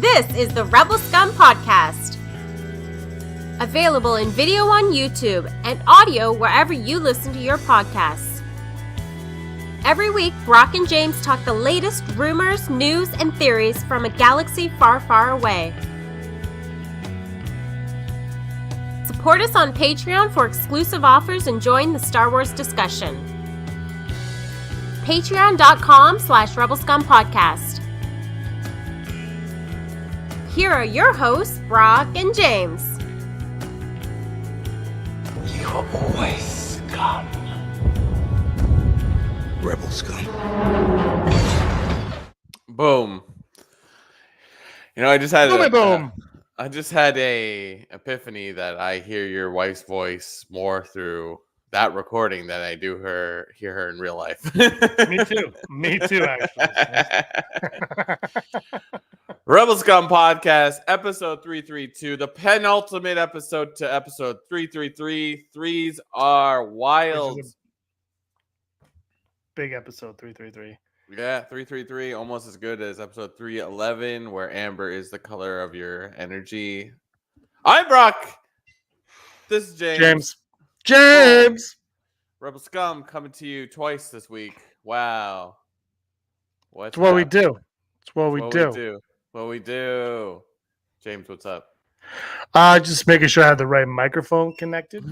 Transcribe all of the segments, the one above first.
This is the Rebel Scum Podcast. Available in video on YouTube and audio wherever you listen to your podcasts. Every week, Brock and James talk the latest rumors, news, and theories from a galaxy far, far away. Support us on Patreon for exclusive offers and join the Star Wars discussion. Patreon.com/RebelScumPodcast. Here are your hosts, Brock and James. You're always scum. Rebel scum. Boom. You know, I just had boom. I just had a epiphany that I hear your wife's voice more through that recording than I do hear her in real life. Me too, actually. Rebel Scum Podcast, episode 332, the penultimate episode to episode 333. Threes are wild. Big episode 333. Yeah, 333, almost as good as episode 311, where amber is the color of your energy. I'm Brock. This is James. James. Rebel Scum coming to you twice this week. Wow. It's what we do. It's what we do. James, what's up? Just making sure I have the right microphone connected.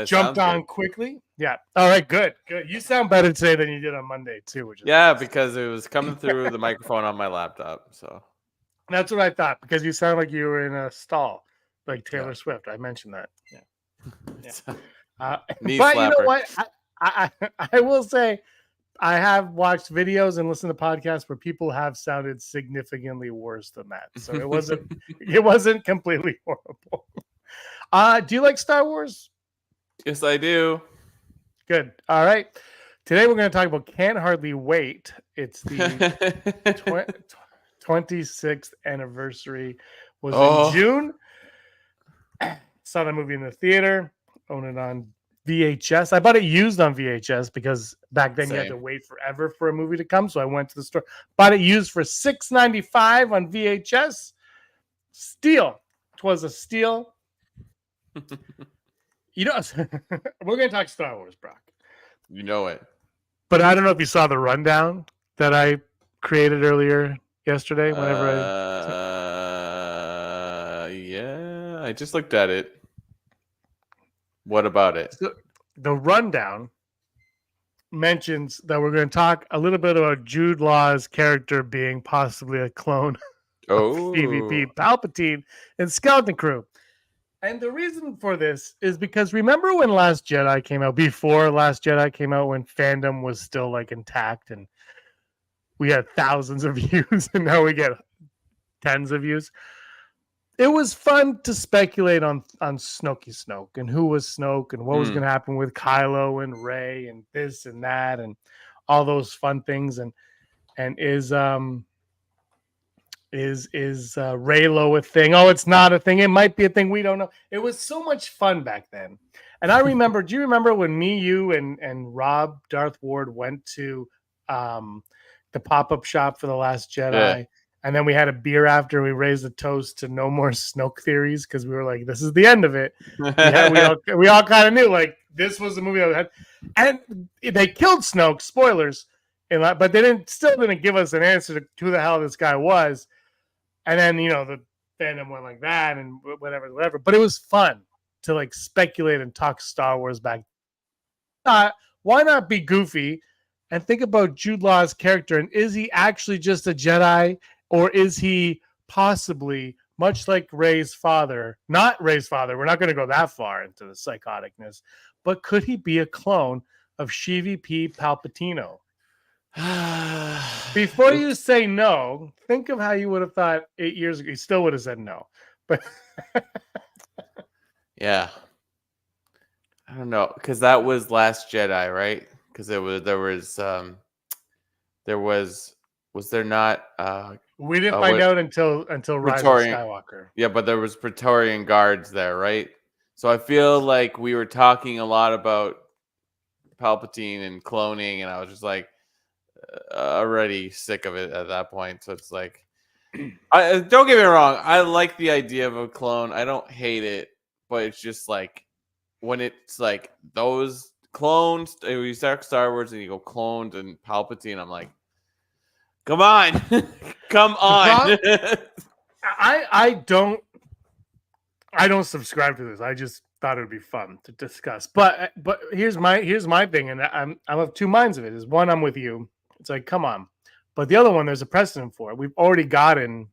Jumped on good. Quickly. Yeah. All right, good. You sound better today than you did on Monday, too. Which is nice. Because it was coming through the microphone on my laptop. So that's what I thought, because you sound like you were in a stall, like Taylor Swift. I mentioned that. Yeah. But slapper. You know what? I will say, I have watched videos and listened to podcasts where people have sounded significantly worse than that. So it wasn't completely horrible. Do you like Star Wars? Yes, I do. Good. All right. Today we're going to talk about Can't Hardly Wait. It's the 26th anniversary. Was in June. Saw the movie in the theater. Own it on VHS. I bought it used on VHS because back then you had to wait forever for a movie to come. So I went to the store, bought it used for $6.95 on VHS. Steal. It was a steal. You know, we're going to talk Star Wars, Brock. You know it. But I don't know if you saw the rundown that I created earlier yesterday. Yeah, I just looked at it. What about it? So the rundown mentions that we're going to talk a little bit about Jude Law's character being possibly a clone of PvP Palpatine and Skeleton Crew. And the reason for this is because remember when Last Jedi came out, before Last Jedi came out, when fandom was still like intact and we had thousands of views and now we get tens of views. It was fun to speculate on Snoke and who was Snoke and what was going to happen with Kylo and Rey and this and that and all those fun things. And is Reylo a thing? Oh, it's not a thing. It might be a thing. We don't know. It was so much fun back then. And I remember, do you remember when me, you, and Rob, Darth Ward went to the pop-up shop for The Last Jedi? Yeah. And then we had a beer after. We raised a toast to no more Snoke theories because we were like, this is the end of it. We all kind of knew, like, this was the movie that we had. And they killed Snoke, spoilers, but they still didn't give us an answer to who the hell this guy was. And then, you know, the fandom went like that and whatever. But it was fun to, like, speculate and talk Star Wars back. Why not be goofy and think about Jude Law's character? And is he actually just a Jedi? Or is he possibly, much like Rey's father, not Rey's father, we're not going to go that far into the psychoticness, but could he be a clone of CVP Palpatino? Before you say no, think of how you would have thought 8 years ago. You still would have said no. But yeah. I don't know, because that was Last Jedi, right? Because was there not we didn't find out until Rise of Skywalker. Yeah, but there was Praetorian guards there, right? So I feel like we were talking a lot about Palpatine and cloning, and I was just like already sick of it at that point. So it's like, Don't get me wrong. I like the idea of a clone. I don't hate it, but it's just like when it's like those clones. You start Star Wars and you go cloned and Palpatine. I'm like, come on, come on. I don't subscribe to this. I just thought it would be fun to discuss. But here's my thing, and I'm of two minds of it. Is one, I'm with you. It's like, come on. But the other one, there's a precedent for it. We've already gotten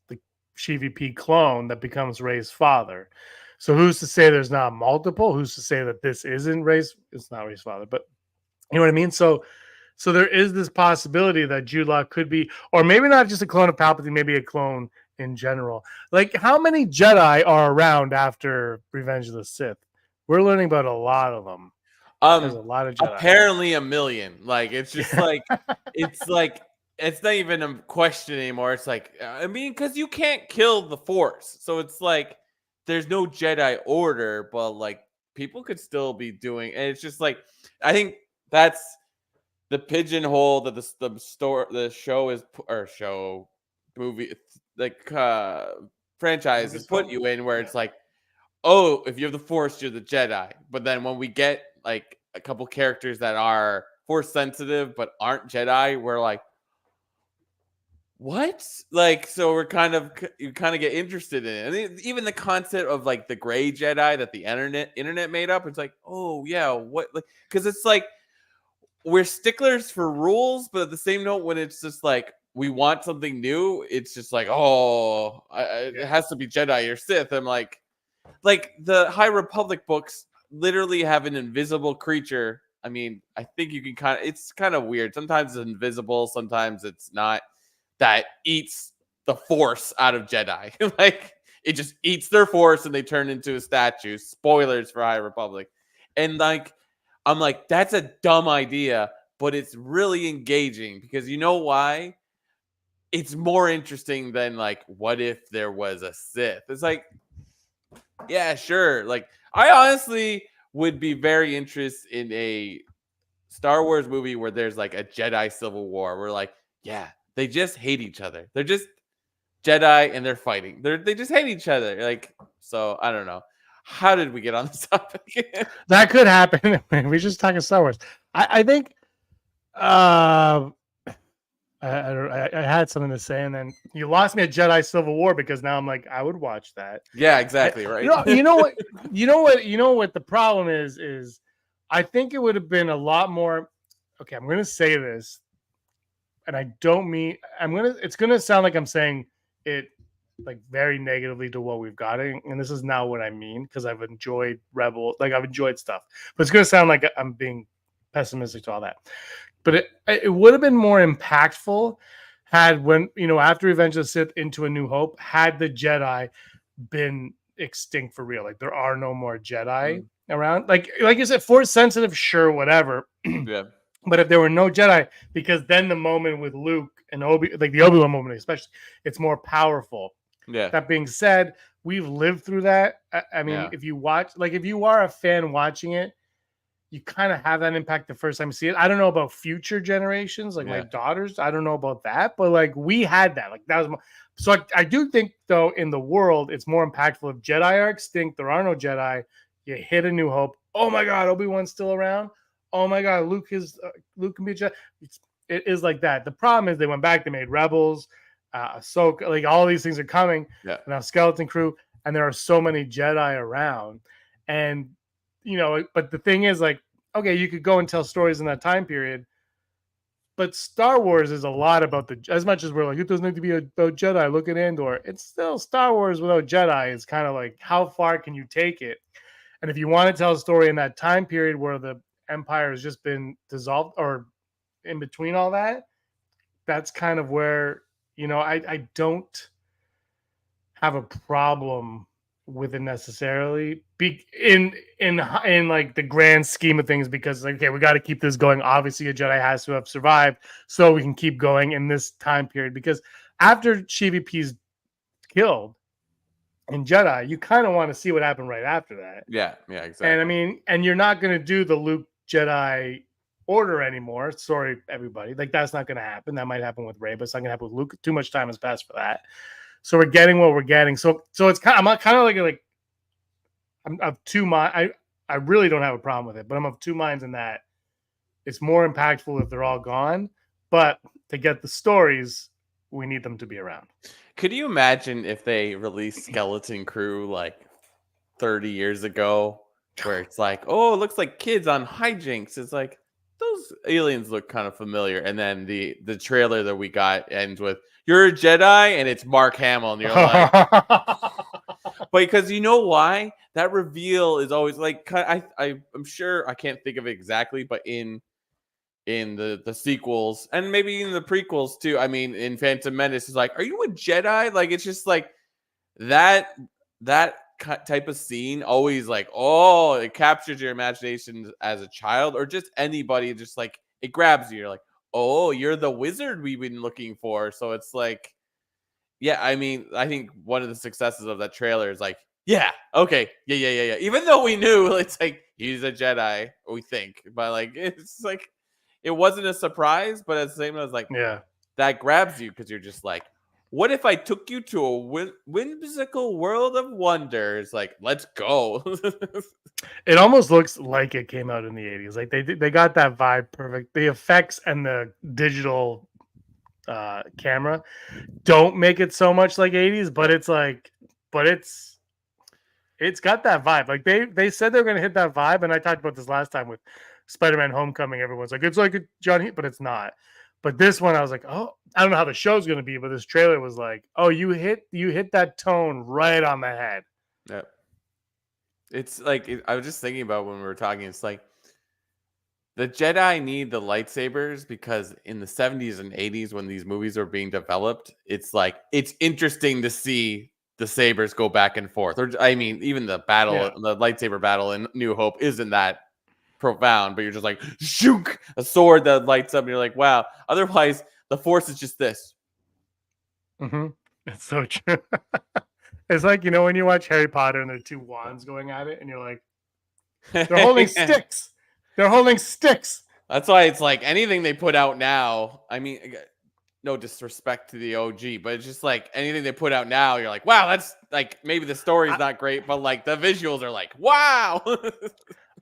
the CVP clone that becomes Rey's father. So who's to say there's not multiple? Who's to say that this isn't Rey's? It's not Rey's father, but you know what I mean? So there is this possibility that Jude Law could be, or maybe not just a clone of Palpatine, maybe a clone in general. Like, how many Jedi are around after Revenge of the Sith? We're learning about a lot of them. There's a lot of Jedi. Apparently a million. Like, it's just like, it's like, it's not even a question anymore. It's like, I mean, because you can't kill the Force. So it's like, there's no Jedi order, but like, people could still be doing, and it's just like, I think that's the pigeonhole that the show is, or show movie, like franchise has put you in, where it's like, oh, if you have the Force, you're the Jedi. But then when we get like a couple characters that are Force sensitive but aren't Jedi, we're like, what? Like, so you kind of get interested in it. And even the concept of like the gray Jedi that the internet made up, it's like, oh yeah, what? Like, because it's like we're sticklers for rules, but at the same note, when it's just like we want something new, it's just like, oh, it has to be Jedi or Sith. I'm like the High Republic books literally have an invisible creature. I mean, I think you can it's kind of weird. Sometimes it's invisible, sometimes it's not, that eats the Force out of Jedi. Like, it just eats their Force and they turn into a statue. Spoilers for High Republic. And like, I'm like, that's a dumb idea, but it's really engaging because you know why? It's more interesting than like, what if there was a Sith? It's like, yeah, sure. Like, I honestly would be very interested in a Star Wars movie where there's like a Jedi Civil War. Where like, yeah, they just hate each other. They're just Jedi and they're fighting. They just hate each other. Like, so I don't know. How did we get on this topic? That could happen. We're just talking Star Wars. I think I had something to say, and then you lost me at Jedi Civil War because now I'm like, I would watch that. Yeah, exactly. Right. You know what the problem is I think it would have been a lot more. Okay, I'm going to say this, and I don't mean it's going to sound like I'm saying it like very negatively to what we've got, and this is not what I mean, because I've enjoyed I've enjoyed stuff, but it's going to sound like I'm being pessimistic to all that. But it would have been more impactful had, when, after Revenge of the Sith into A New Hope, had the Jedi been extinct for real. Like, there are no more Jedi around. Like you said, Force sensitive, sure, whatever. Yeah. But if there were no Jedi, because then the moment with Luke and the Obi-Wan moment especially, it's more powerful. Yeah. That being said, we've lived through that. I mean, if you are a fan watching it, you kind of have that impact the first time you see it. I don't know about future generations, like my daughters. I don't know about that, but like, we had that. Like, that was so I do think, though, in the world, it's more impactful if Jedi are extinct. There are no Jedi. You hit A New Hope. Oh my God, Obi-Wan's still around. Oh my God, Luke can be a Jedi. It is like that. The problem is they went back. They made Rebels, Ahsoka. Like, all these things are coming. Yeah. Now Skeleton Crew, and there are so many Jedi around, and but the thing is, like, okay, you could go and tell stories in that time period, but Star Wars is a lot about as much as we're like, it doesn't need to be about Jedi. Look at Andor. It's still Star Wars without Jedi. It's kind of like, how far can you take it? And if you want to tell a story in that time period where the Empire has just been dissolved, or in between all that, that's kind of where, I don't have a problem with it necessarily, in like the grand scheme of things, because, like, okay, we got to keep this going. Obviously, a Jedi has to have survived so we can keep going in this time period, because after CVP's killed in Jedi, you kind of want to see what happened right after that. Yeah, exactly. And I mean, and you're not going to do the Luke Jedi Order anymore. Sorry, everybody. Like that's not going to happen. That might happen with Rey, but it's not going to happen with Luke. Too much time has passed for that. So we're getting what we're getting. So it's kind of, I'm kind of like I'm of two minds. I really don't have a problem with it, but I'm of two minds in that it's more impactful if they're all gone. But to get the stories, we need them to be around. Could you imagine if they released Skeleton Crew like 30 years ago, where it's like, oh, it looks like kids on hijinks? It's like those aliens look kind of familiar, and then the trailer that we got ends with "You're a Jedi" and it's Mark Hamill, and you're like, because you know why? That reveal is always like, I'm sure I can't think of it exactly, but in the sequels and maybe in the prequels too. I mean, in Phantom Menace, is like, are you a Jedi? Like, it's just like that type of scene always like, oh, it captures your imagination as a child or just anybody. Just like it grabs you. You're like, oh, you're the wizard we've been looking for. So it's like, yeah. I mean, I think one of the successes of that trailer is like, yeah, okay, yeah. Even though we knew it's like he's a Jedi, we think, but like it's like. It wasn't a surprise, but at the same time, I was like, Yeah. that grabs you because you're just like, what if I took you to a whimsical world of wonders? Like, let's go. It almost looks like it came out in the 80s. Like they got that vibe perfect. The effects and the digital camera don't make it so much like 80s, but it's like, but it's got that vibe. Like they said they're gonna hit that vibe, and I talked about this last time with Spider-Man Homecoming. Everyone's like, it's like a John Heat, but it's not. But this one, I was like, oh, I don't know how the show's gonna be, but this trailer was like, oh, you hit that tone right on the head. Yeah. It's like I was just thinking about when we were talking. It's like the Jedi need the lightsabers because in the 70s and 80s, when these movies were being developed, it's like it's interesting to see the sabers go back and forth. Or I mean, even the battle, the lightsaber battle in New Hope isn't that profound, but you're just like, shook, a sword that lights up, and you're like, wow. Otherwise, the Force is just this. Mm-hmm. It's so true. It's like, you know, when you watch Harry Potter and there are two wands going at it, and you're like, they're holding sticks. They're holding sticks. That's why it's like anything they put out now. I mean, no disrespect to the OG, but it's just like anything they put out now, you're like, wow, that's like maybe the story's not great, but like the visuals are like, wow.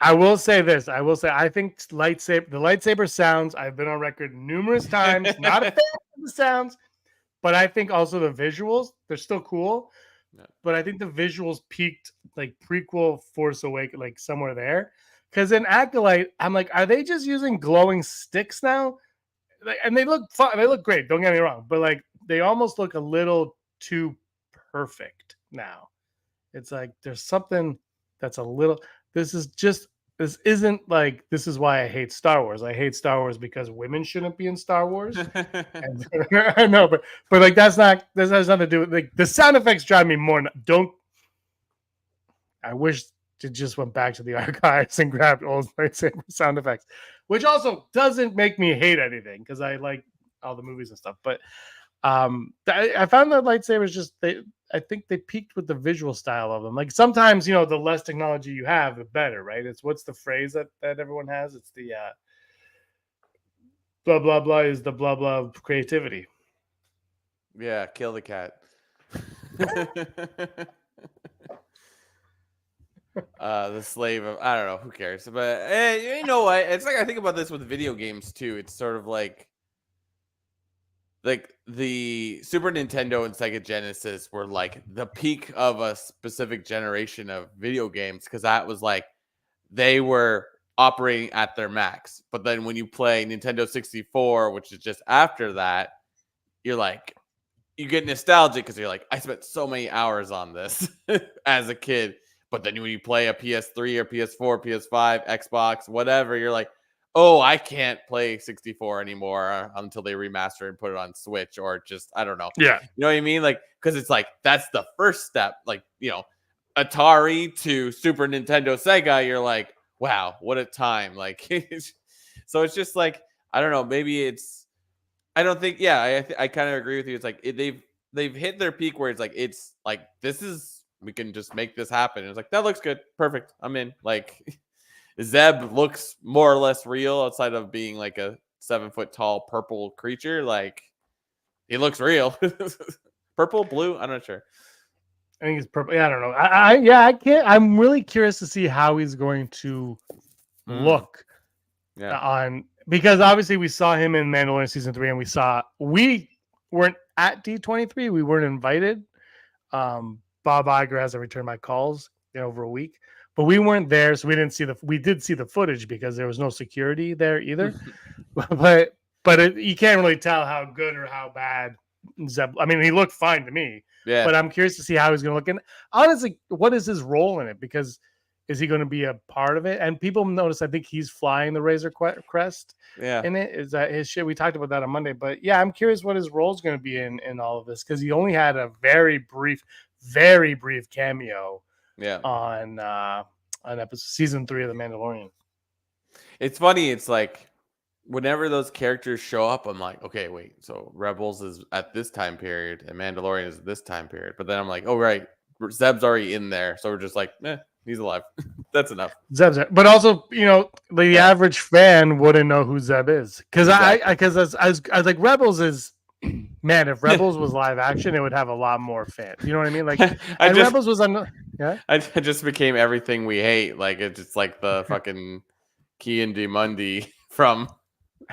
I will say this. I think the lightsaber sounds, I've been on record numerous times, not a fan of the sounds, but I think also the visuals, they're still cool. Yeah. But I think the visuals peaked like prequel Force Awakens, like somewhere there. Because in Acolyte, I'm like, are they just using glowing sticks now? Like, and they look fun. They look great. Don't get me wrong. But like, they almost look a little too perfect now. It's like there's something that's a little. This isn't like, this is why I hate Star Wars. I hate Star Wars because women shouldn't be in Star Wars. I know, but like that has nothing to do with like the sound effects drive me more. I wish it just went back to the archives and grabbed old lightsaber sound effects, which also doesn't make me hate anything because I like all the movies and stuff. But I found that lightsabers I think they peaked with the visual style of them. Like sometimes, you know, the less technology you have, the better, right? It's what's the phrase that everyone has? It's the blah blah blah is the blah blah of creativity. Yeah, kill the cat. The slave of, I don't know, who cares? But you know what? It's like I think about this with video games too. It's sort of like the Super Nintendo and Sega Genesis were like the peak of a specific generation of video games because that was like they were operating at their max. But then when you play Nintendo 64, which is just after that, you're like, you get nostalgic because you're like, I spent so many hours on this as a kid. But then when you play a PS3 or PS4, PS5, Xbox, whatever, you're like, oh, I can't play 64 anymore until they remaster and put it on Switch or just, I don't know. Yeah. You know what I mean? Like, because it's like, that's the first step. Like, you know, Atari to Super Nintendo, Sega, you're like, wow, what a time. Like, so it's just like, I don't know, maybe it's, I don't think, yeah, I kind of agree with you. It's like, they've hit their peak where it's like, this is, we can just make this happen. And it's like, that looks good. Perfect. I'm in. Like, Zeb looks more or less real outside of being like a 7-foot tall purple creature. Like he looks real. Purple, blue, I'm not sure. I think it's purple. Yeah, I don't know. I can't. I'm really curious to see how he's going to look on, because obviously we saw him in Mandalorian season 3, and we weren't at D23. We weren't invited. Bob Iger hasn't returned my calls in over a week, but we weren't there, so we didn't see we did see the footage because there was no security there either. but you can't really tell how good or how bad Zeb. I mean, he looked fine to me. Yeah. But I'm curious to see how he's going to look. And honestly, what is his role in it? Because is he going to be a part of it? And people notice, I think he's flying the Razor Crest. Yeah. In it. Is that his shit? We talked about that on Monday. But yeah, I'm curious what his role is going to be in all of this, because he only had a very brief cameo. Yeah. On episode season 3 of The Mandalorian. It's funny. It's like whenever those characters show up, I'm like, okay, wait. So Rebels is at this time period, and Mandalorian is at this time period. But then I'm like, oh right, Zeb's already in there, so we're just like, he's alive. That's enough. Zeb's there. But also, the average fan wouldn't know who Zeb is, because because I was like, Rebels is, man, if Rebels was live action, it would have a lot more fans. You know what I mean? Like, Rebels was on. Yeah, I just became everything we hate. Like it's just like the fucking Kian Mundi from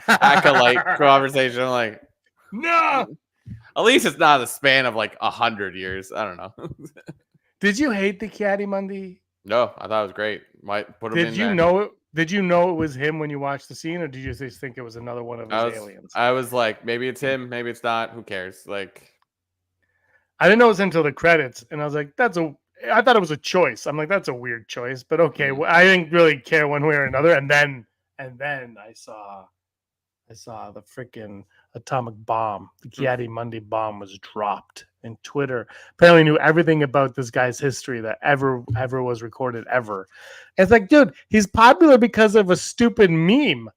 Acolyte conversation. I'm like, no. At least it's not a span of like 100 years. I don't know. Did you hate the Kiadi-Mundi? No, I thought it was great. Might put him in there. Did you know it was him when you watched the scene, or did you just think it was another one of his aliens? I was like, maybe it's him, maybe it's not. Who cares? Like, I didn't know it was until the credits, and I was like, I thought it was a choice. I'm like, that's a weird choice, but okay. Well, I didn't really care one way or another, and then I saw the freaking atomic bomb. The Kiadi-Mundi bomb was dropped, and Twitter apparently knew everything about this guy's history that ever was recorded ever. And it's like, dude, he's popular because of a stupid meme.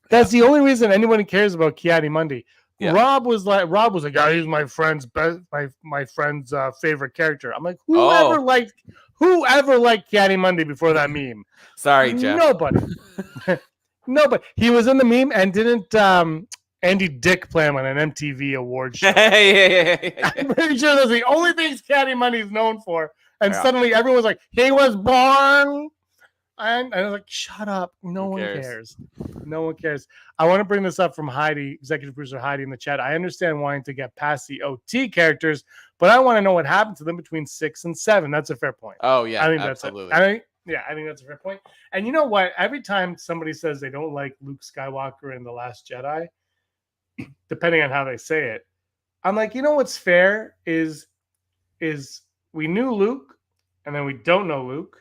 That's the only reason anyone cares about Kiadi-Mundi. Yeah. Rob was like, he's my friend's my friend's favorite character. I'm like, whoever liked Kiadi-Mundi before that meme? Sorry, Jeff. Nobody. No, but he was in the meme, and didn't Andy Dick play him on an MTV award show? Yeah. I'm pretty sure that's the only thing Kiadi-Mundi is known for. And suddenly everyone's like, he was born. And I was like, shut up. No one cares. No one cares. I want to bring this up from Heidi, executive producer Heidi in the chat. I understand wanting to get past the OT characters, but I want to know what happened to them between 6 and 7. That's a fair point. Oh, yeah, I think absolutely. I think that's a fair point. And you know what? Every time somebody says they don't like Luke Skywalker in The Last Jedi, depending on how they say it, I'm like, you know what's fair is we knew Luke, and then we don't know Luke,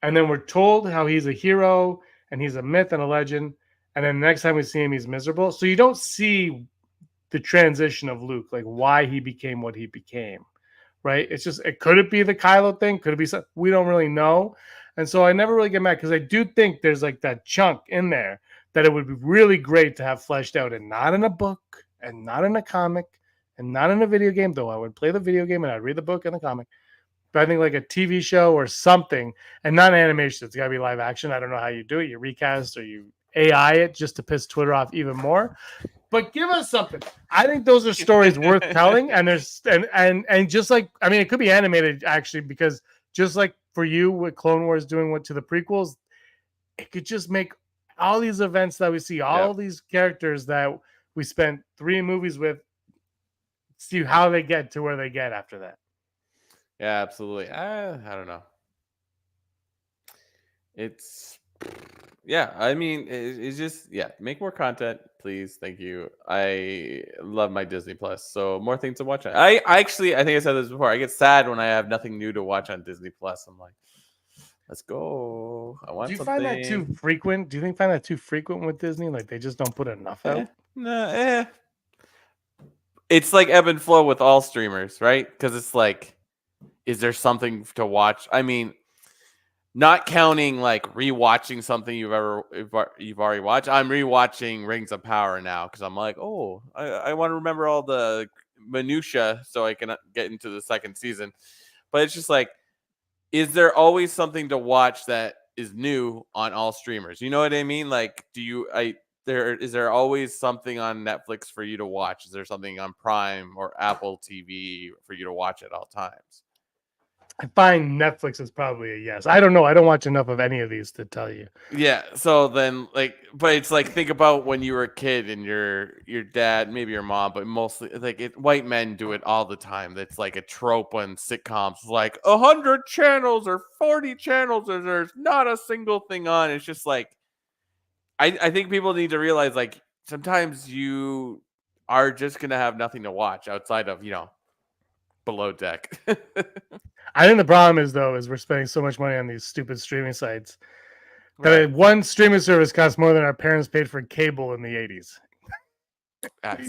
and then we're told how he's a hero and he's a myth and a legend, and then the next time we see him, he's miserable. So you don't see the transition of Luke, like why he became what he became, right? It's just, could it be the Kylo thing? Could it be something? We don't really know. And so I never really get mad, because I do think there's like that chunk in there that it would be really great to have fleshed out, and not in a book, and not in a comic, and not in a video game, though I would play the video game and I'd read the book and the comic. But I think like a TV show or something, and not animation. It's got to be live action. I don't know how you do it. You recast or you AI it just to piss Twitter off even more. But give us something. I think those are stories worth telling. And there's and just like, I mean, it could be animated actually, because just like for you with Clone Wars doing what to the prequels, it could just make all these events that we see, all these characters that we spent 3 movies with, see how they get to where they get after that. Yeah, absolutely. I don't know. It's, I mean, it's just, make more content, please. Thank you. I love my Disney Plus, so more things to watch. I think I said this before. I get sad when I have nothing new to watch on Disney Plus. I'm like, let's go. I want something. Do you find that too frequent? Do you find that too frequent with Disney? Like they just don't put enough out? It's like ebb and flow with all streamers, right? Because it's like, is there something to watch? I mean, not counting like rewatching something you've already watched. I'm rewatching Rings of Power now because I'm like, oh, I want to remember all the minutia so I can get into the second season. But it's just like, is there always something to watch that is new on all streamers. You know what I mean? Like, is there always something on Netflix for you to watch? Is there something on Prime or Apple TV for you to watch at all times? I find Netflix is probably a yes. I don't know. I don't watch enough of any of these to tell you. Yeah. So then, like, but it's like, think about when you were a kid and your dad, maybe your mom, but mostly like white men do it all the time. That's like a trope on sitcoms, like 100 channels or 40 channels, or there's not a single thing on. It's just like, I think people need to realize, like, sometimes you are just gonna have nothing to watch outside of Below Deck. I think the problem is we're spending so much money on these stupid streaming sites that Right. one streaming service costs more than our parents paid for cable in the 80s.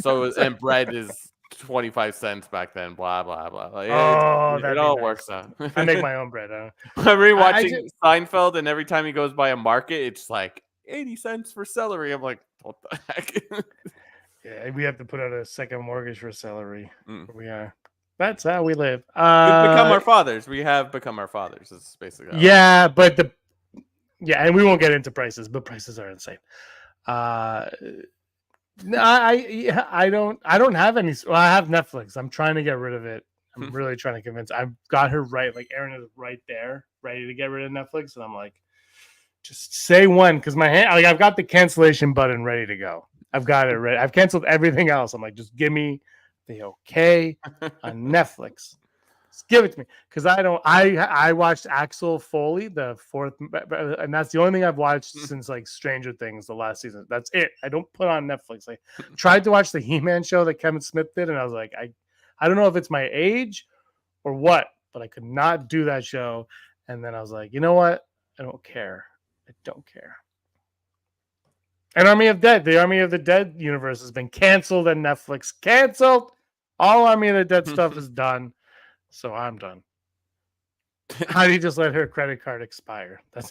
So and bread is 25 cents back then. Blah blah blah. Like, Oh, it that'd be all nice. works out. I make my own bread. I'm rewatching Seinfeld, and every time he goes by a market, it's like 80 cents for celery. I'm like, what the heck? Yeah, we have to put out a second mortgage for celery. Mm. We are. That's how we live. We've become our fathers. We have become our fathers. It's basically yeah, but and we won't get into prices, but prices are insane. No, I don't have any. Well, I have Netflix. I'm trying to get rid of it. I'm really trying to convince. I've got her right. Like Erin is right there, ready to get rid of Netflix, and I'm like, just say when, because my hand. Like I've got the cancellation button ready to go. I've got it ready. I've canceled everything else. I'm like, just give me the okay on Netflix. Just give it to me, because I don't. I watched Axel Foley, the fourth, and that's the only thing I've watched since like Stranger Things, the last season. That's it. I don't put on Netflix. I tried to watch the He-Man show that Kevin Smith did, and I was like, I don't know if it's my age or what, but I could not do that show. And then I was like, you know what? I don't care. I don't care. And Army of Dead, the Army of the Dead universe has been canceled and Netflix canceled. All Army of the Dead stuff is done. So I'm done. How do you just let her credit card expire? That's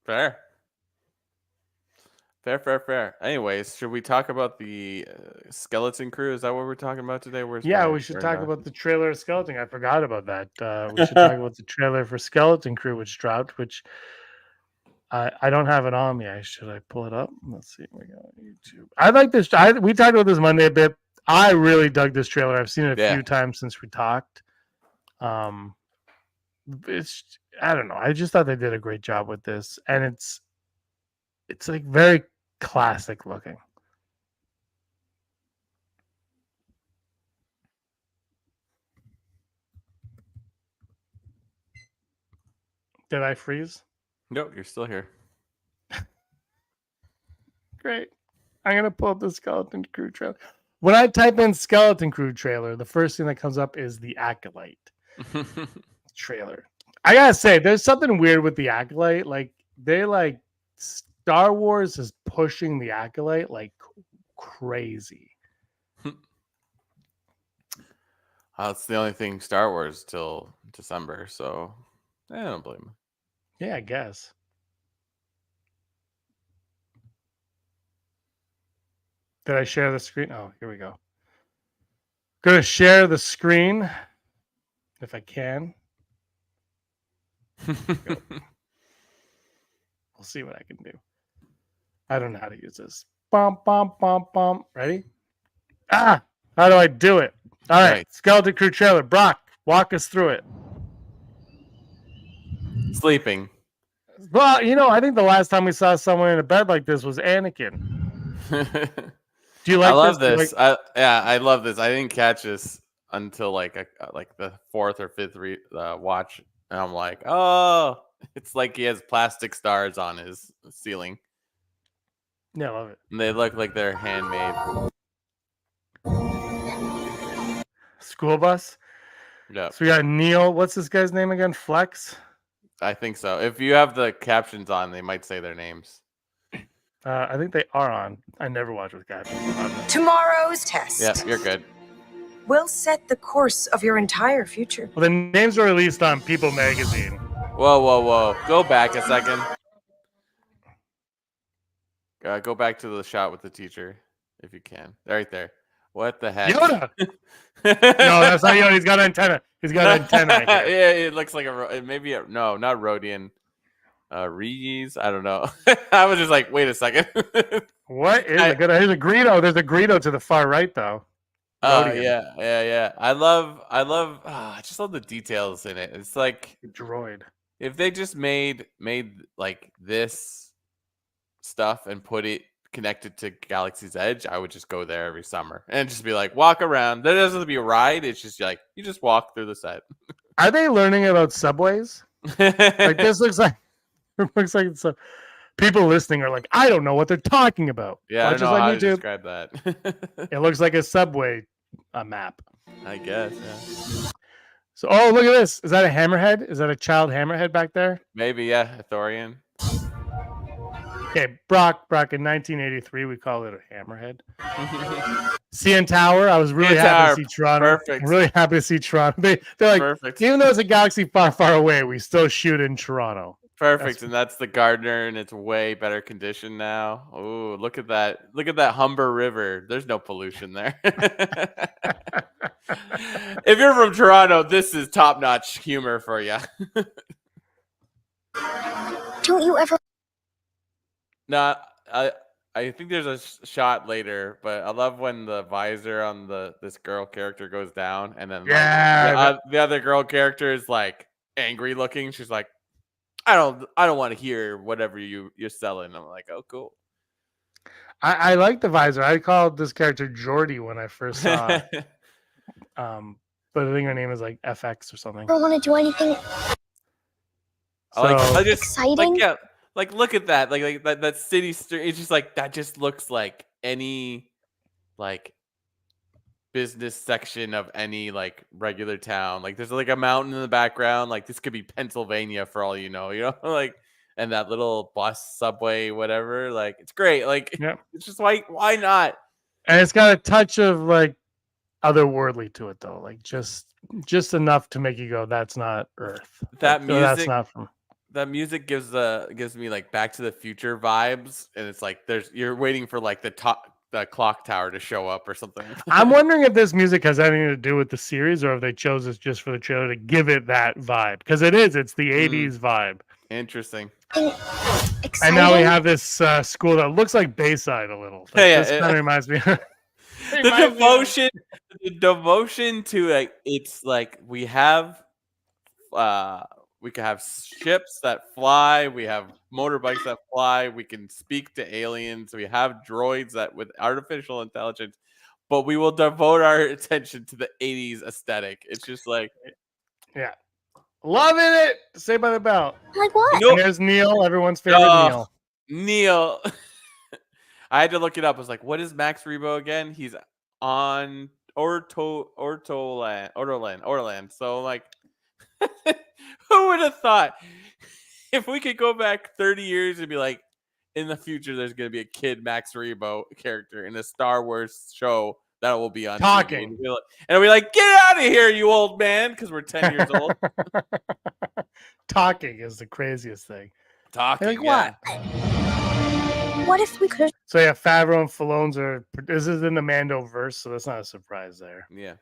fair. Fair. Anyways, should we talk about the Skeleton Crew? Is that what we're talking about today? We should talk about the trailer of Skeleton. I forgot about that. We should talk about the trailer for Skeleton Crew, which dropped, which I don't have it on me. Should I pull it up? Let's see. We go on YouTube. I like this. We talked about this Monday a bit. I really dug this trailer. I've seen it a few times since we talked. It's I don't know. I just thought they did a great job with this, and it's like very classic looking. Did I freeze? Nope, you're still here. Great. I'm going to pull up the Skeleton Crew trailer. When I type in Skeleton Crew trailer, the first thing that comes up is the Acolyte trailer. I got to say, there's something weird with the Acolyte. Like, Star Wars is pushing the Acolyte like crazy. It's the only thing Star Wars till December, so I don't blame him. Yeah, I guess. Did I share the screen? Oh, here we go. Gonna share the screen if I can. We'll see what I can do. I don't know how to use this. Bum. Ready? How do I do it? All right. Skeleton Crew trailer. Brock, walk us through it. Sleeping. Well, I think the last time we saw someone in a bed like this was Anakin. Do you like I love this? I love this. I didn't catch this until like the fourth or fifth watch, and I'm like, oh, it's like he has plastic stars on his ceiling. Yeah, I love it. And they look like they're handmade. School bus. Yeah. So we got Neil. What's this guy's name again? Flex. I think so. If you have the captions on, they might say their names. I think they are on. I never watch with captions on. Tomorrow's test. Yeah, you're good. Will set the course of your entire future. Well, the names were released on People magazine. Whoa. Go back a second. Go back to the shot with the teacher, if you can. Right there. What the heck? Yoda. No, that's not Yoda. He's got an antenna. He's got an antenna here. Yeah, it looks like no, not Rodian. Rees. I don't know. I was just like, wait a second. What is it? Here's a Greedo. There's a Greedo to the far right, though. Oh Rodian. yeah. I just love the details in it. It's like Droid. if they just made like this stuff and put it connected to Galaxy's Edge, I would just go there every summer and just be like, walk around. There doesn't have to be a ride. It's just like you just walk through the set. Are they learning about subways? Like this looks like it looks like it's people listening are like, I don't know what they're talking about. Yeah, I don't know how to describe that. It looks like a subway map. I guess. Yeah. So, oh, look at this. Is that a hammerhead? Is that a child hammerhead back there? Maybe, yeah, a Thorian. Okay, Brock, in 1983, we call it a hammerhead. CN Tower, I was really happy to see Toronto. Perfect. Really happy to see Toronto. They're like, perfect. Even though it's a galaxy far, far away, we still shoot in Toronto. Perfect, and that's the Gardner, and it's way better condition now. Oh, look at that! Look at that Humber River. There's no pollution there. If you're from Toronto, this is top-notch humor for you. Don't you ever? No, I think there's a shot later, but I love when the visor on this girl character goes down, and then the other girl character is like angry looking. She's like, I don't want to hear whatever you're selling. I'm like, oh, cool. I like the visor. I called this character Geordie when I first saw it. But I think her name is like FX or something. I don't want to do anything exciting. Like look at that. Like that city street. It's just like that. Just looks like any like business section of any like regular town. Like there's like a mountain in the background. Like this could be Pennsylvania for all you know. Like. And that little bus, subway, whatever, like it's great. Like It's just like why not? And it's got a touch of like otherworldly to it though, like just enough to make you go, "That's not Earth." That music, that's not from. That music gives me like Back to the Future vibes, and it's like you're waiting for like the clock tower to show up or something. I'm wondering if this music has anything to do with the series, or if they chose this just for the trailer to give it that vibe, because it's the '80s vibe. Interesting. And now we have this school that looks like Bayside a little. This kind of reminds me. The devotion to like it's like we can have ships that fly, we have motorbikes that fly, we can speak to aliens, we have droids that with artificial intelligence, but we will devote our attention to the 80s aesthetic. It's just like loving it. Saved by the Bell. Like what? And there's Neil, everyone's favorite Neil. I had to look it up. I was like, what is Max Rebo again? He's on Ortoland. So like, who would have thought if we could go back 30 years and be like, in the future, there's going to be a kid Max Rebo character in a Star Wars show that will be on talking. TV. And we're like, get out of here, you old man, because we're 10 years old. Talking is the craziest thing. Talking, like, what? What if we could? So yeah, Favreau and Filoni this is in the Mando verse, so that's not a surprise there. Yeah.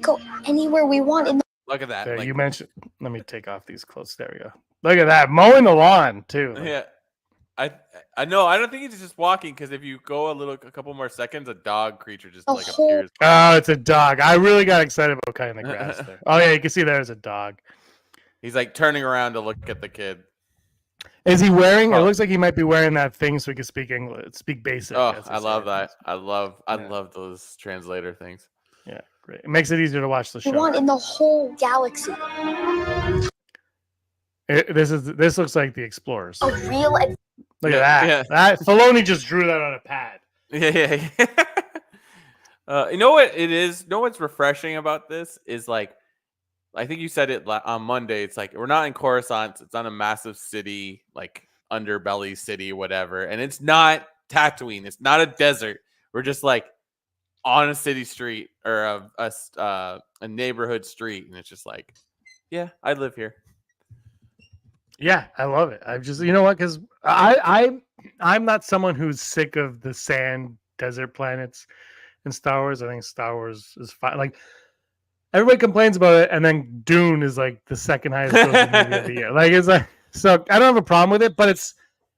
Go anywhere we want. Look at that. There, you mentioned. Let me take off these clothes. There we go. Look at that, mowing the lawn too. Yeah. I know. I don't think it's just walking, because if you go a couple more seconds, a dog creature just appears. Oh, it's a dog. I really got excited about cutting the grass there. Oh yeah, you can see there's a dog. He's like turning around to look at the kid. Is he wearing? It looks like he might be wearing that thing so he can speak English, speak basic. Oh, I love that. I love those translator things. Yeah, great. It makes it easier to watch the show. We want in the whole galaxy. This looks like the Explorers. A real. Look at that. Yeah. That Filoni just drew that on a pad. Yeah. You know what it is? You know what's refreshing about this is like, I think you said it on Monday. It's like we're not in Coruscant. It's not a massive city, like underbelly city, whatever. And it's not Tatooine. It's not a desert. We're just like on a city street or a neighborhood street, and it's just like, yeah, I live here. Yeah, I love it. I've just, you know what? Because I'm not someone who's sick of the sand desert planets. in Star Wars. I think Star Wars is fine. Like everybody complains about it, and then Dune is like the second highest grossing movie of the year. Like it's like so I don't have a problem with it, but it's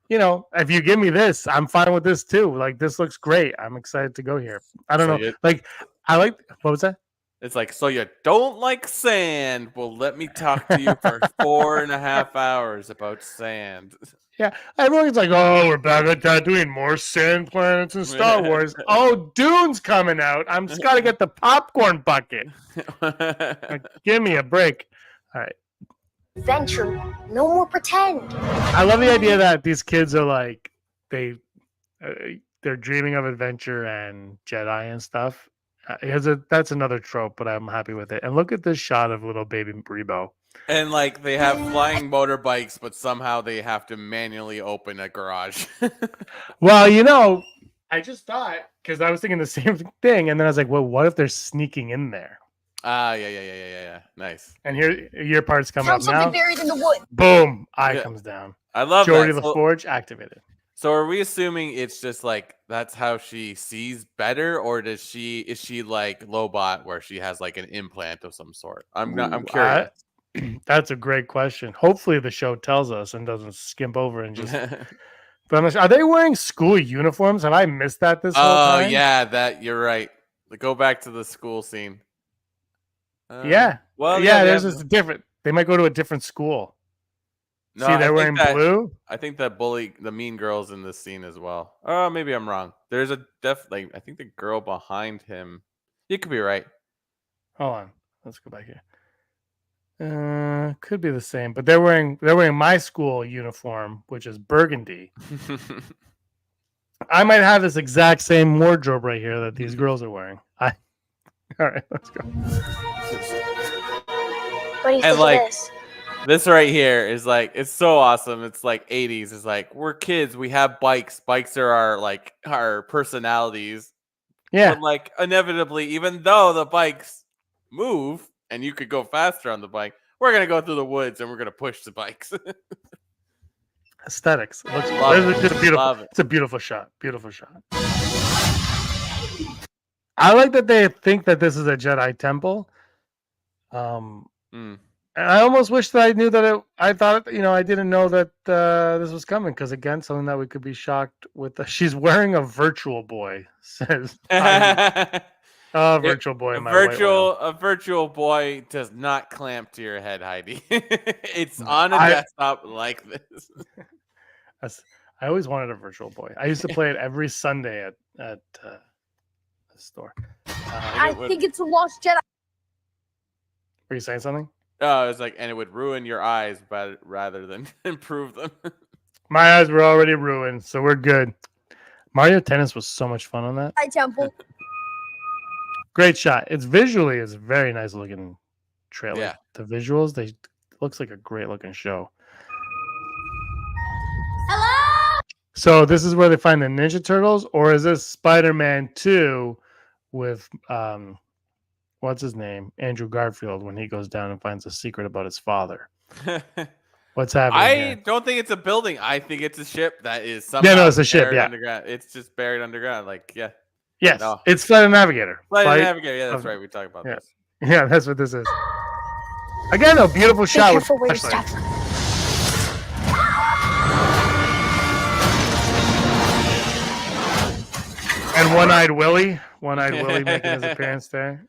if you give me this, I'm fine with this too. Like this looks great. I'm excited to go here. I don't know. Like I like what was that? It's like, so you don't like sand? Well, let me talk to you for 4.5 hours about sand. Yeah, everyone's like, "Oh, we're back at Tatooine, more sand planets in Star Wars." Oh, Dune's coming out. I'm just gotta get the popcorn bucket. Like, give me a break. All right. Adventure. No more pretend. I love the idea that these kids are like they're dreaming of adventure and Jedi and stuff. That's another trope, but I'm happy with it. And look at this shot of little baby Rebo. And like they have flying motorbikes, but somehow they have to manually open a garage. Well, I just thought because I was thinking the same thing, and then I was like, well, what if they're sneaking in there? Yeah. Nice. And here your part's coming Found up now. something buried in the wood. Boom! Eye comes down. I love Geordi that. LaForge activated. So are we assuming it's just like that's how she sees better, or is she like Lobot where she has like an implant of some sort? I'm curious. That's a great question. Hopefully the show tells us and doesn't skimp over and just. But I'm not sure. Are they wearing school uniforms? Have I missed that this whole time? Oh yeah, that you're right. Go back to the school scene. Yeah. Well, yeah. There's just different. They might go to a different school. No, see, they're wearing blue. I think the mean girl's in this scene as well. Oh, maybe I'm wrong. There's a I think the girl behind him. You could be right. Hold on. Let's go back here. Could be the same, but they're wearing my school uniform, which is burgundy. I might have this exact same wardrobe right here that these girls are wearing. All right, let's go. What do you think of this? This right here is like, it's so awesome. It's like 80s. It's like, we're kids. We have bikes. Bikes are our personalities. Yeah. But like inevitably, even though the bikes move and you could go faster on the bike, we're going to go through the woods and we're going to push the bikes. Aesthetics. It looks it's beautiful. It's a beautiful shot. Beautiful shot. I like that they think that this is a Jedi temple. And I almost wish that I knew that I thought, I didn't know that this was coming because, again, something that we could be shocked with. She's wearing a virtual boy, says virtual boy. A virtual boy does not clamp to your head, Heidi. It's on a desktop like this. I always wanted a virtual boy. I used to play it every Sunday at the store. I think it's a lost Jedi. Were you saying something? Oh, it's like, and it would ruin your eyes rather than improve them. My eyes were already ruined, so we're good. Mario Tennis was so much fun on that. Hi, Temple. Great shot. It's a very nice looking trailer. Yeah. The visuals, looks like a great looking show. Hello? So this is where they find the Ninja Turtles, or is this Spider-Man 2 with what's his name? Andrew Garfield, when he goes down and finds a secret about his father. What's happening? I don't think it's a building. I think it's a ship that is somehow. Yeah, no, it's a ship. Yeah, underground. It's just buried underground. Like, yeah. Yes, it's Flight of Navigator. Flight of Navigator. Yeah, that's right. We talked about this. Yeah, that's what this is. Again, a beautiful shot with flashlight. And One-Eyed Willie making his appearance there.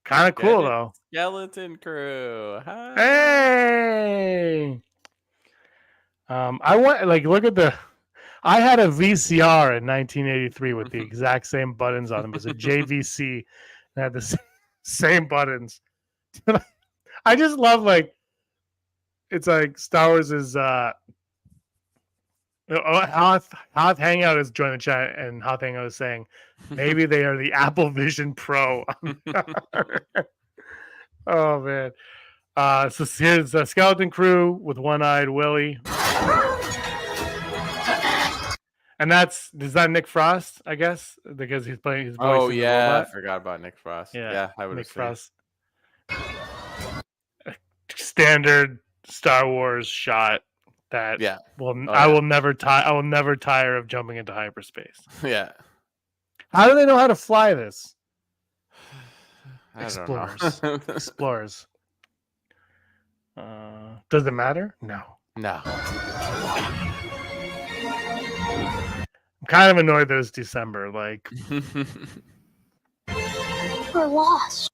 Kind of cool though. Skeleton Crew. Hi. Hey. I want look at I had a VCR in 1983 with the exact same buttons on them. It was a JVC and had the same buttons. I just love it's like Star Wars is Hoth Hangout is joining the chat, and Hoth Hangout is saying maybe they are the Apple Vision Pro. Oh man! So here's the Skeleton Crew with One-Eyed Willie, and is that Nick Frost? I guess because he's playing his voice. Oh yeah, I forgot about Nick Frost. Yeah, I would. Nick Frost. Standard Star Wars shot. That I will never tire of jumping into hyperspace. Yeah. How do they know how to fly this? I don't Explorers. know. Explorers. Does it matter? No. No. I'm kind of annoyed that it's December. Like, We're lost.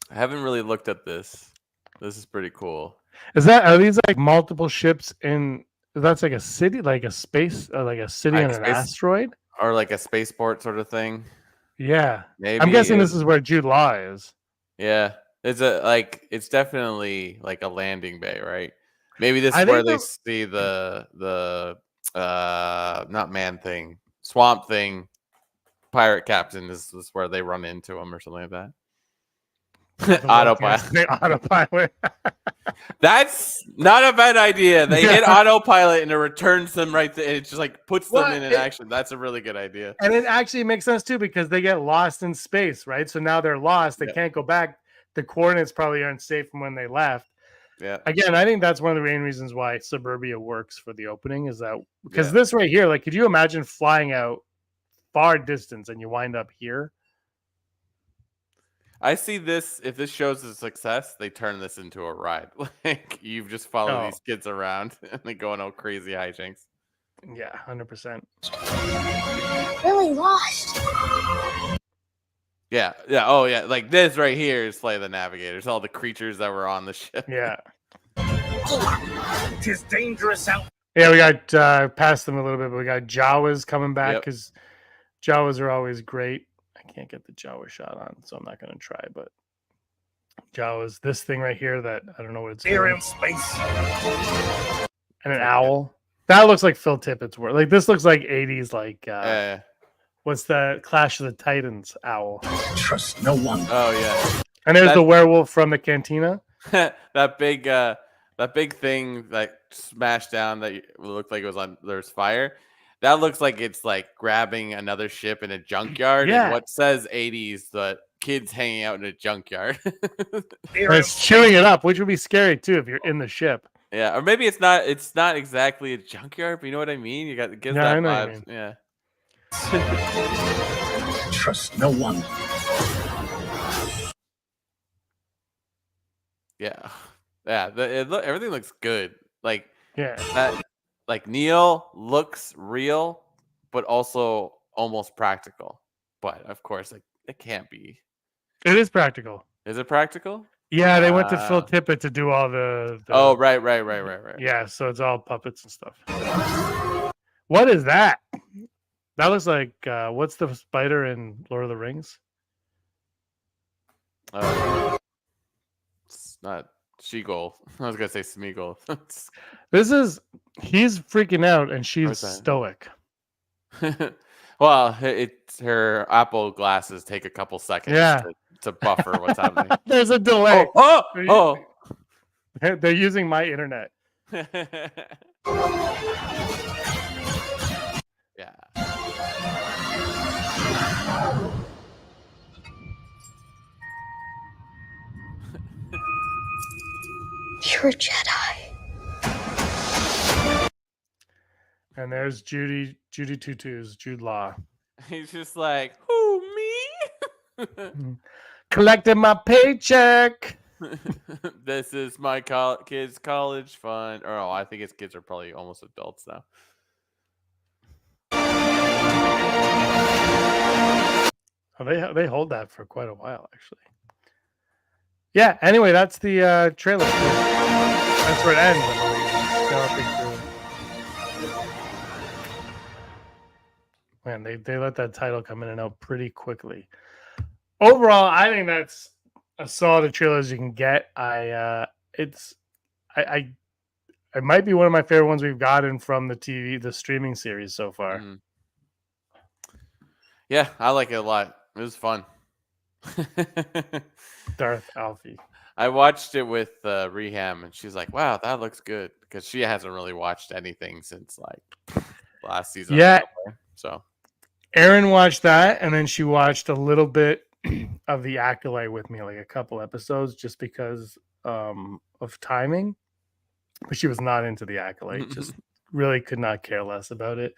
I haven't really looked at this. This is pretty cool. are these like multiple ships in? That's like a city, like a space, like a city Like on an space- asteroid. Or like a spaceport sort of thing. Yeah, Maybe. I'm guessing this is where Jude Law is. Yeah. It's definitely like a landing bay, right? Maybe this I is where think they the- see the not man thing, swamp thing, pirate captain. This is where they run into him or something like that. Autopilot. Autopilot. That's not a bad idea. They hit Yeah. autopilot and it returns them right there. It just like puts them Well, in it- action. That's a really good idea. And it actually makes sense too because they get lost in space, right? So now they're lost. They Yeah. can't go back. The coordinates probably aren't safe from when they left. Yeah. Again, I think that's one of the main reasons why Suburbia works for the opening is that because Yeah. this right here, like, could you imagine flying out far distance and you wind up here? I see this. If this shows a success, they turn this into a ride. Like you've just followed Oh. these kids around and they go on all crazy hijinks. Yeah, 100%. Really lost. Yeah, yeah, oh yeah. Like this right here is Slay the Navigators. All the creatures that were on the ship. Yeah. Tis dangerous out. Yeah, we got past them a little bit, but we got Jawas coming back Yep. because Jawas are always great. I can't get the Jawa shot on, so I'm not going to try, but Jawas, this thing right here that I don't know what it's Here called. in space. And an owl. That looks like Phil Tippett's work. Like this looks like 80s, like what's the Clash of the Titans owl? Trust no one. Oh yeah. And there's That- the werewolf from the cantina. that big thing that smashed down that looked like it was on there's fire. That looks like it's like grabbing another ship in a junkyard. Yeah. And what says 80s, but kids hanging out in a junkyard. Here And in it's chewing it up, which would be scary too if you're in the ship. Yeah, or maybe it's not exactly a junkyard, but you know what I mean? You got it gives Yeah, that I know what you vibe. mean. Yeah. Trust no one. Yeah. Yeah, everything looks good. Like Yeah. that like Neil looks real, but also almost practical. But of course, like it can't be. It is practical. Is it practical? Yeah, they went to Phil Ah. Tippett to do all the Oh, right. Yeah, so it's all puppets and stuff. What is that? That looks like what's the spider in Lord of the Rings? It's not Sheagle. I was gonna say Smeagol. He's freaking out and she's Where's that? stoic. Well, it's her Apple glasses take a couple seconds Yeah. to buffer what's happening. There's a delay. Oh. They're using my internet. Yeah. You're a Jedi. And there's Judy Tutu's Jude Law. He's just like, who, me? Collecting my paycheck. This is my kids' college fund. Or, I think his kids are probably almost adults now. Oh, they hold that for quite a while, actually. Yeah. Anyway, that's the trailer. That's where it ends. I believe. Galloping through. Man, they let that title come in and out pretty quickly. Overall, I think that's as solid a trailer as you can get. It might be one of my favorite ones we've gotten from the streaming series so far. Mhm. Yeah, I like it a lot. It was fun. Darth Alfie. I watched it with Reham, and she's like, "Wow, that looks good," because she hasn't really watched anything since like last season. Yeah. So Erin watched that, and then she watched a little bit of The Acolyte with me, like a couple episodes, just because of timing. But she was not into The Acolyte. Just really could not care less about it.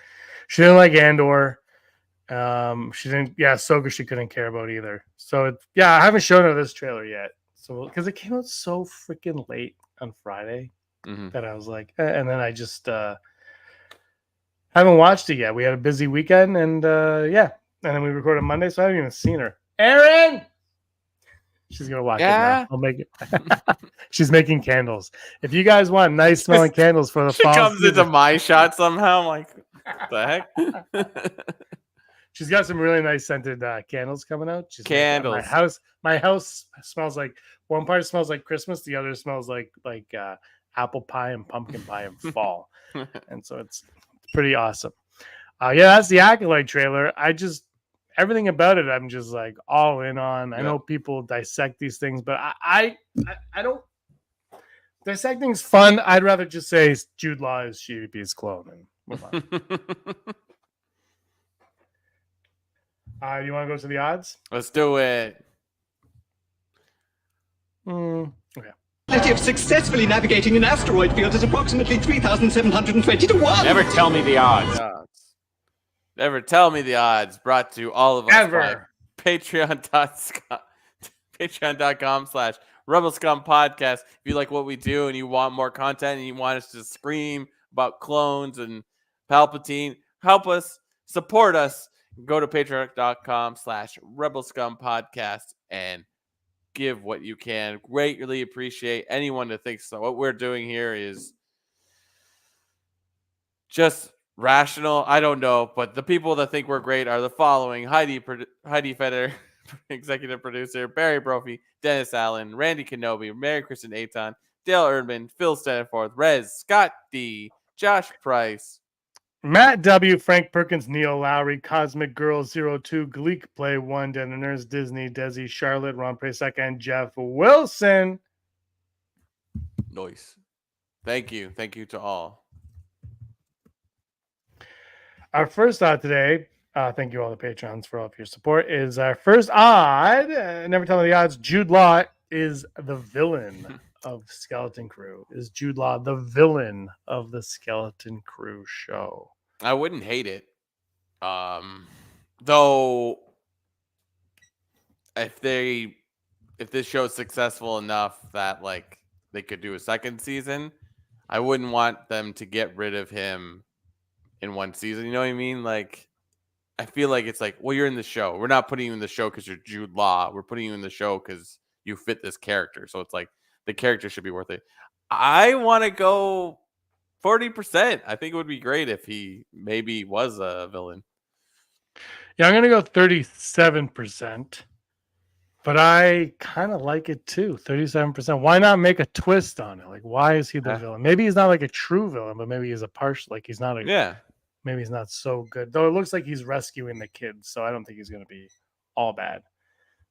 She didn't like Andor. She didn't. Yeah, Ahsoka she couldn't care about either. So I haven't shown her this trailer yet. So because it came out so freaking late on Friday that I was like, and then I just haven't watched it yet. We had a busy weekend, and and then we recorded Monday, so I haven't even seen her. Erin, she's gonna walk in now. I'll make it. She's making candles. If you guys want nice smelling candles for the She fall comes season, into my shot somehow. I'm like, what the heck? she's got some really nice scented candles coming out. She's Candles. My house smells like, one part smells like Christmas, the other smells like apple pie and pumpkin pie in fall, and so it's pretty awesome. That's the Acolyte trailer. Everything about it, I'm just like all in on. I know people dissect these things, but I don't. Dissecting's fun. I'd rather just say Jude Law is GVP's clone and move on. You want to go to the odds? Let's do it. Okay. Probability of successfully navigating an asteroid field is approximately 3,720 to 1. Never tell me the odds. Never tell me the odds. Brought to all of us Ever. by Patreon.com/Rebel Scum Podcast. If you like what we do and you want more content and you want us to scream about clones and Palpatine, help us, support us. Go to Patreon.com/Rebel Scum Podcast and give what you can. Greatly appreciate anyone that thinks so. What we're doing here is just rational. I don't know, but the people that think we're great are the following: Heidi Feder, executive producer, Barry Brophy, Dennis Allen, Randy Kenobi, Mary Kristen Aton, Dale Erdman, Phil Stanforth, Rez, Scott D, Josh Price, Matt W, Frank Perkins, Neil Lowry, Cosmic Girl 02, Gleek Play 1, Den Nurse, Disney, Desi, Charlotte, Ron Presek, and Jeff Wilson. Noise. Thank you to all. Our first odd today, thank you all the patrons for all of your support, is our first odd. Never tell me the odds. Jude Law is the villain of Skeleton Crew. Is Jude Law the villain of the Skeleton Crew show? I wouldn't hate it. Though if this show is successful enough that like they could do a second season, I wouldn't want them to get rid of him in one season. You know what I mean? Like, I feel like it's like, well, you're in the show. We're not putting you in the show because you're Jude Law. We're putting you in the show because you fit this character. So it's like the character should be worth it. I want to go 40%. I think it would be great if he maybe was a villain. Yeah, I'm going to go 37%. But I kind of like it too. 37%. Why not make a twist on it? Like, why is he the villain? Maybe he's not like a true villain, but maybe he's a partial. Like, he's not a. Maybe he's not so good. Though it looks like he's rescuing the kids, so I don't think he's going to be all bad.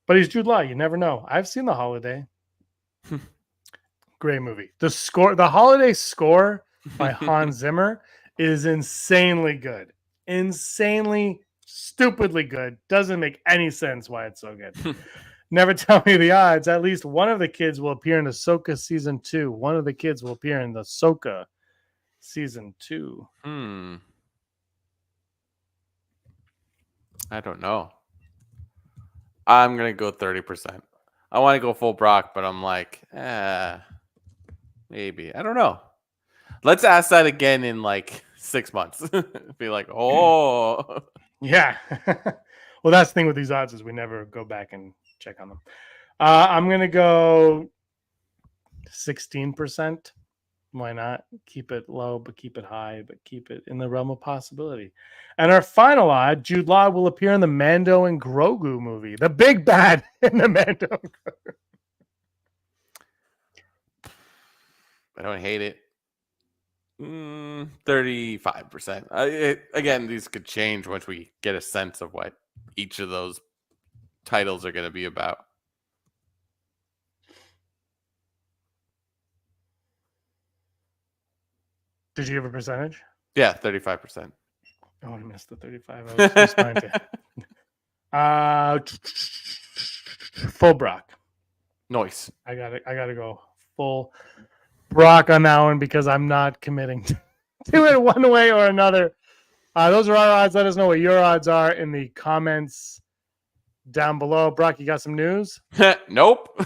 But he's Jude Law. You never know. I've seen The Holiday. Great movie. The Holiday score by Hans Zimmer is insanely good. Insanely, stupidly good. Doesn't make any sense why it's so good. Never tell me the odds. At least one of the kids will appear in Ahsoka season 2. One of the kids will appear in the Ahsoka season 2. I don't know. I'm going to go 30%. I want to go full Brock, but I'm like, maybe. I don't know. Let's ask that again in like 6 months. Be like, oh. Yeah. Well, that's the thing with these odds is we never go back and check on them. I'm going to go 16%. Why not? Keep it low, but keep it high, but keep it in the realm of possibility. And our final odd, Jude Law will appear in the Mando and Grogu movie. The big bad in the Mando and Grogu. I don't hate it. 35%. Again, these could change once we get a sense of what each of those titles are going to be about. Did you give a percentage? Yeah, 35%. Oh, I missed the 35. I was just trying to. Full Brock. Nice. I gotta go full Brock on that one because I'm not committing to it one way or another. Those are our odds. Let us know what your odds are in the comments down below. Brock, you got some news? Nope.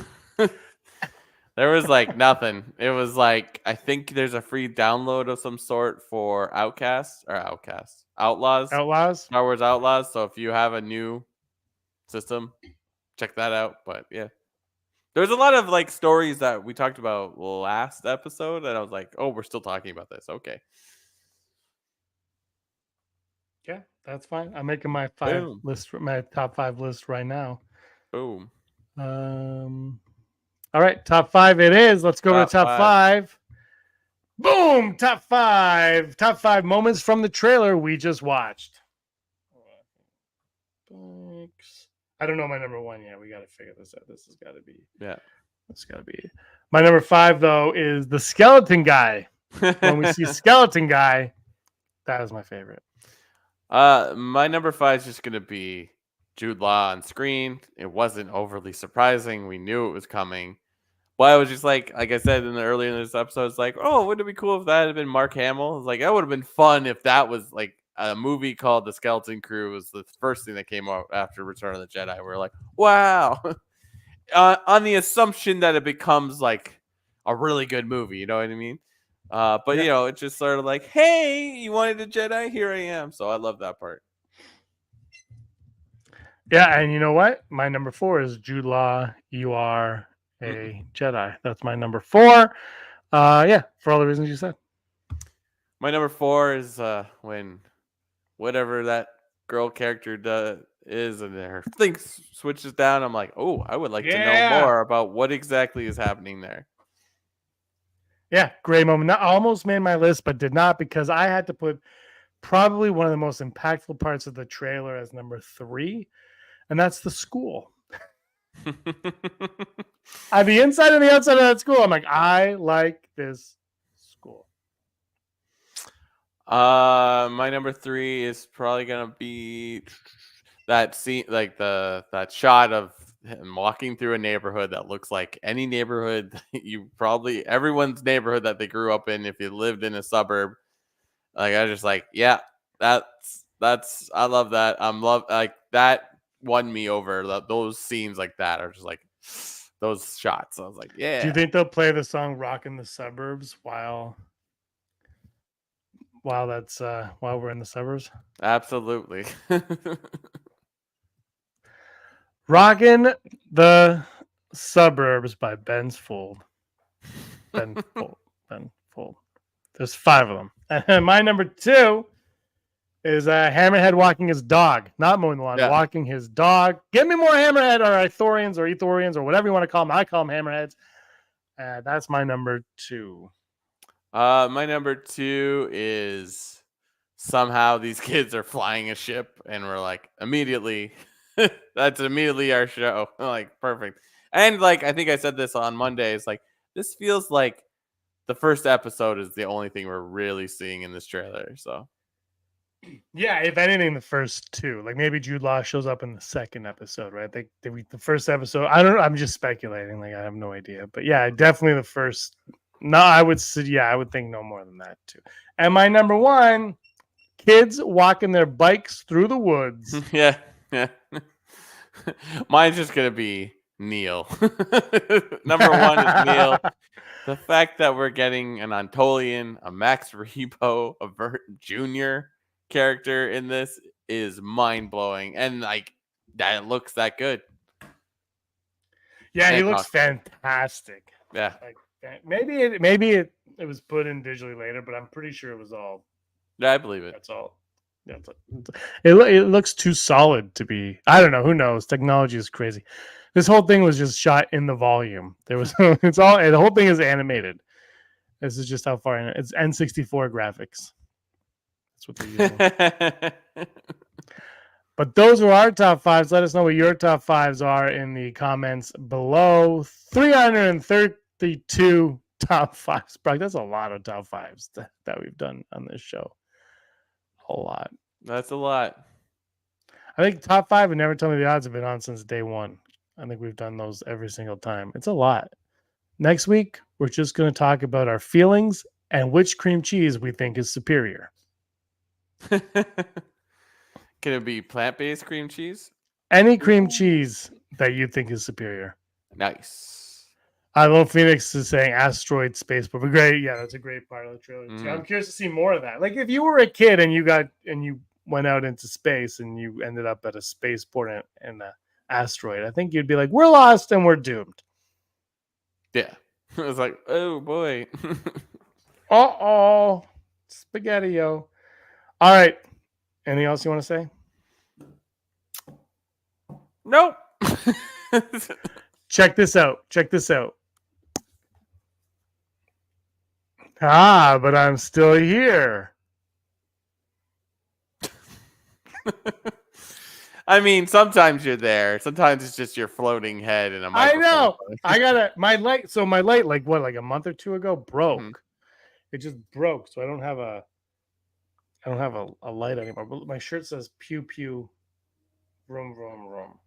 There was like nothing. It was like, I think there's a free download of some sort for Outlaws, Outlaws? Star Wars Outlaws. So if you have a new system, check that out. But yeah, there's a lot of like stories that we talked about last episode, and I was like, oh, we're still talking about this. Okay. Yeah, that's fine. I'm making my Boom. my top 5 list right now. Boom. All right, top 5 it is. Let's go to the top Top 5. Boom, top 5. Top 5 moments from the trailer we just watched. I don't know my number 1 yet. We got to figure this out. This has got to be. Yeah. That's got to be. My number 5 though is the skeleton guy. When we see skeleton guy, that is my favorite. My number 5 is just gonna be Jude Law on screen. It wasn't overly surprising. We knew it was coming. But I was just like I said earlier in this episode, it's like, oh, wouldn't it be cool if that had been Mark Hamill? It's like, that would have been fun if that was like a movie called The Skeleton Crew was the first thing that came out after Return of the Jedi. We're like, wow. On the assumption that it becomes like a really good movie, you know what I mean? But Yeah. you know, it's just sort of like, hey, you wanted a Jedi? Here I am. So I love that part. Yeah, and you know what? My number 4 is Jude Law. You are a Jedi. That's my number 4. Yeah, for all the reasons you said. My number 4 is when whatever that girl character is, and her thing switches down. I'm like, oh, I would like to know more about what exactly is happening there. Yeah, great moment. I almost made my list, but did not because I had to put probably one of the most impactful parts of the trailer as number 3, and that's the school. On the inside and the outside of that school, I'm like, I like this school. My number 3 is probably gonna be that scene, like that shot of him walking through a neighborhood that looks like any neighborhood everyone's neighborhood that they grew up in if you lived in a suburb. Like I just like, yeah, that's I love that. Like that won me over. Those scenes like that are just like those shots. I was like, yeah. Do you think they'll play the song "Rockin' the Suburbs" while we're in the suburbs? Absolutely. Rockin' the Suburbs by Ben Fold. Ben Fold. There's 5 of them. And my number 2 is Hammerhead walking his dog. Not mowing the lawn, walking his dog. Give me more Hammerhead or Ithorians or Ethorians or whatever you want to call them. I call them Hammerheads. That's my number 2. My number 2 is somehow these kids are flying a ship, and we're like, immediately, that's immediately our show. Like, perfect. And like, I think I said this on Monday. It's like, this feels like the first episode is the only thing we're really seeing in this trailer. So, yeah, if anything, the first 2. Like maybe Jude Law shows up in the second episode, right? The first episode. I don't know. I'm just speculating. Like I have no idea. But yeah, definitely the first. No, I would think no more than that too. And my number 1, kids walking their bikes through the woods. yeah. Mine's just gonna be Neil. Number 1 is Neil. The fact that we're getting an Antolian, a Max Rebo, a Vert Jr. character in this is mind blowing, and like that it looks that good. Yeah, he looks fantastic. Yeah, like, maybe it was put in digitally later, but I'm pretty sure it was all. Yeah, I believe it. That's all. It looks too solid to be. I don't know. Who knows? Technology is crazy. This whole thing was just shot in the volume. There was the whole thing is animated. This is just how far in it. It's N64 graphics. That's what they're using. But those are our top 5s. Let us know what your top 5s are in the comments below. 332 top 5s. Brock, that's a lot of top 5s that we've done on this show. A lot. That's a lot. I think top 5 and Never Tell Me the Odds have been on since day 1. I think we've done those every single time. It's a lot. Next week, we're just going to talk about our feelings and which cream cheese we think is superior. Can it be plant-based cream cheese? Any cream cheese that you think is superior. Nice. I love Phoenix is saying asteroid spaceport. But great, yeah, that's a great part of the trailer too. Mhm. I'm curious to see more of that. Like if you were a kid and you went out into space and you ended up at a spaceport in an asteroid, I think you'd be like, we're lost and we're doomed. Yeah. It was like, oh boy. Uh-oh. Spaghetti-o. All right. Anything else you want to say? Nope. Check this out. Check this out. Ah, but I'm still here. I mean, sometimes you're there. Sometimes it's just your floating head in a I microphone. know. I got my light. So my light, like a month or two ago, broke. Mhm. It just broke. So I don't have a light anymore. But my shirt says pew pew, vroom vroom vroom.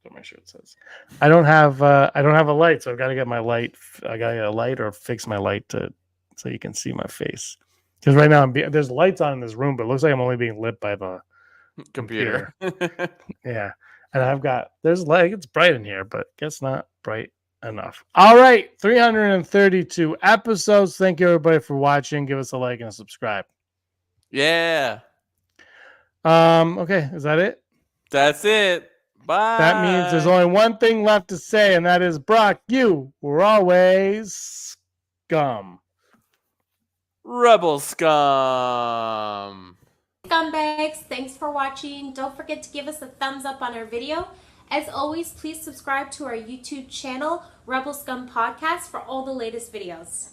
That's what my shirt says. I don't have a light, so I've got to get my light. I got to get a light or fix my light so you can see my face. Because right now there's lights on in this room, but it looks like I'm only being lit by the Computer. yeah. And there's light. It's bright in here, but guess not bright enough. All right, 332 episodes. Thank you everybody for watching. Give us a like and a subscribe. Yeah. Okay, is that it? That's it. Bye. That means there's only one thing left to say, and that is, Brock, you were always scum. Rebel Scum. Scumbags, thanks for watching. Don't forget to give us a thumbs up on our video. As always, please subscribe to our YouTube channel, Rebel Scum Podcast, for all the latest videos.